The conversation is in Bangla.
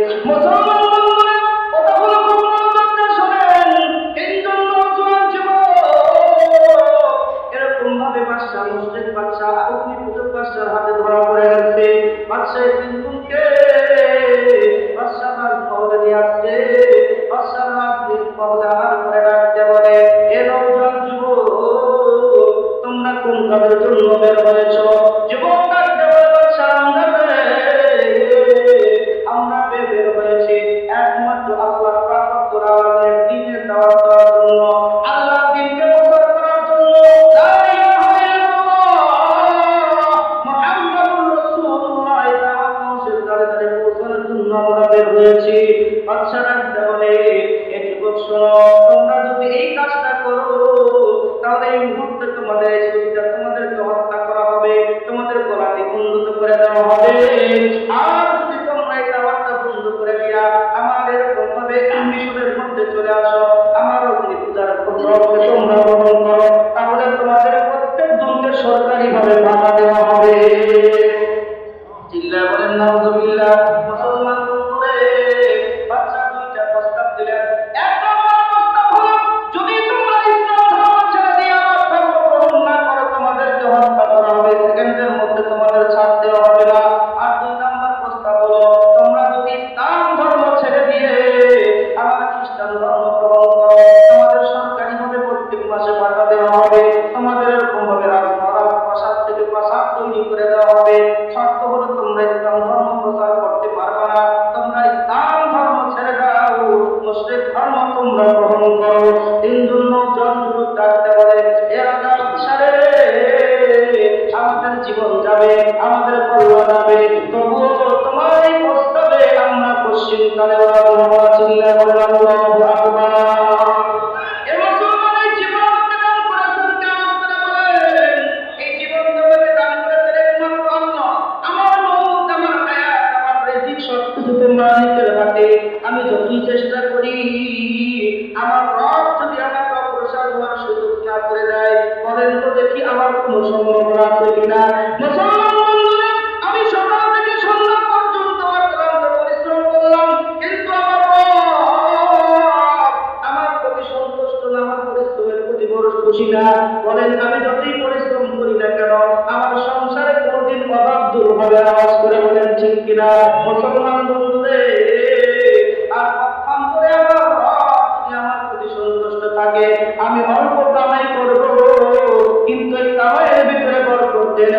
মুসলমান বন্ধুরা, কথাগুলো খুব মনোযোগ দিয়ে শোনেন। তিনজন নওজোয়ান যুবক এরকম ভাবে বাদশা, মুশরিক বাদশা, অগ্নিপূজক বাদশার হাতে ধরা পড়ে গেছে। বাদশা তিনজনকে বাদশা মহলে নিয়ে আসছে। বাদশা মহলে আনার পরে ডাকতে বলে, এ নওজোয়ান যুবক, তোমরা কোন কাজের জন্য বের হয়েছ? যুবক ডাকতে বলে, বাদশা আমরা বের হয়েছি একমাত্র আল্লাহ পাক রব্বুল আলামিনের দ্বীনের দাওয়াত দেওয়ার জন্য, আল্লাহর দ্বীনকে প্রচার করার জন্য, লা ইলাহা ইল্লাল্লাহ মুহাম্মাদুর রাসূলুল্লাহ এই দাওয়াত মানুষের দ্বারে দ্বারে পৌঁছানোর জন্য আমরা বের হয়েছি। বাদশা ডাকতে বলে, এ যুবক শোনো, তোমরা যদি এই কাজটা করো তাহলে এই মুহূর্তে তোমাদের এই ছবিটা তোমাদেরকে হত্যা করা হবে, তোমাদের গলাটি বন্ধ করে দেওয়া হবে। আর যদি তোমরা এই দাওয়াতটা বন্ধ করে দিয়া আমার এরকম ভাবে মিশরের মধ্যে চলে আসো, আমার অগ্নি পূজার প্রভাবকে তোমরা গ্রহণ করো, তাহলে তোমাদের প্রত্যেক জনকে সরকারি ভাবে ভাতা দেওয়া হবে। চিল্লায় বলেন নাউযুবিল্লাহ। মুসলমান বন্ধুরে, বাদশা দুইটা প্রস্তাব দিলেন। এক নম্বর প্রস্তাব হলো, যদি তোমরা ইসলাম ধর্ম ছেড়ে দিয়ে আমার ধর্ম গ্রহণ না করো, তোমাদেরকে হত্যা করা হবে, সেকেন্ডের মধ্যে তোমাদের ছাড় দেওয়া হবে না। আর দুই নম্বর প্রস্তাব হলো, তোমরা যদি ইসলাম ধর্ম ছেড়ে দিয়ে আমার খ্রিস্টান ধর্ম গ্রহণ করো, তোমাদের সরকারি ভাবে প্রত্যেক মাসে ভাতা দেওয়া হবে, তোমাদের এরকম ভাবে রাজপ্রাসাদ থেকে প্রাসাদ তৈরি করে দেওয়া হবে। শর্ত হলো, তোমরা ইসলাম ধর্ম প্রচার করতে পারবে না, তোমরা ইসলাম ধর্ম ছেড়ে দাও, মুশরিক ধর্ম তোমরা গ্রহণ করো। তিনজন নওজোয়ান যুবক ডাকতে বলে, এ রাজা বাদশা রে, আমাদের জীবন যাবে, আমাদের কল্যাণ যাবে, তবুও তোমার এই প্রস্তাবে আমরা পশ্চিমকালে চিল্লায় বলে আল্লাহু আকবার। এ মুসলমানের জীবন আমাকে দান করেছেন কেমন করে বলেন? এই জীবন তোমাকে দান করেছেন একমাত্র আল্লাহ। আমার মৌত, আমার হায়াত, আমার রিজিক সবকিছু তোমার নিজের হাতে। আমি যতই চেষ্টা করি, আমার রব যদি আমাকে অগ্রসর হওয়ার সুযোগ না করে দেয়, বলেন তো দেখি আমার কোনো সম্ভাবনা আছে কিনা? মুসলমান বন্ধুরা, আমি সকাল থেকে সন্ধ্যা পর্যন্ত অক্লান্ত পরিশ্রম করলাম, কিন্তু আমার রব আমার প্রতি সন্তুষ্ট না, আমার পরিশ্রমের প্রতি বড় খুশি না। বলেন, আমি যতই পরিশ্রম করি না কেন, আমার সংসারে কোনোদিন অভাব দূর হবে না। আওয়াজ করে বলেন ঠিক কিনা? মুসলমান বন্ধুরে, আর পক্ষান্তরে আমার রব যদি আমার প্রতি সন্তুষ্ট থাকে, আমি অল্প কামাই করব, কিন্তু এই কামাইয়ের ভিতরে বরকত দেন।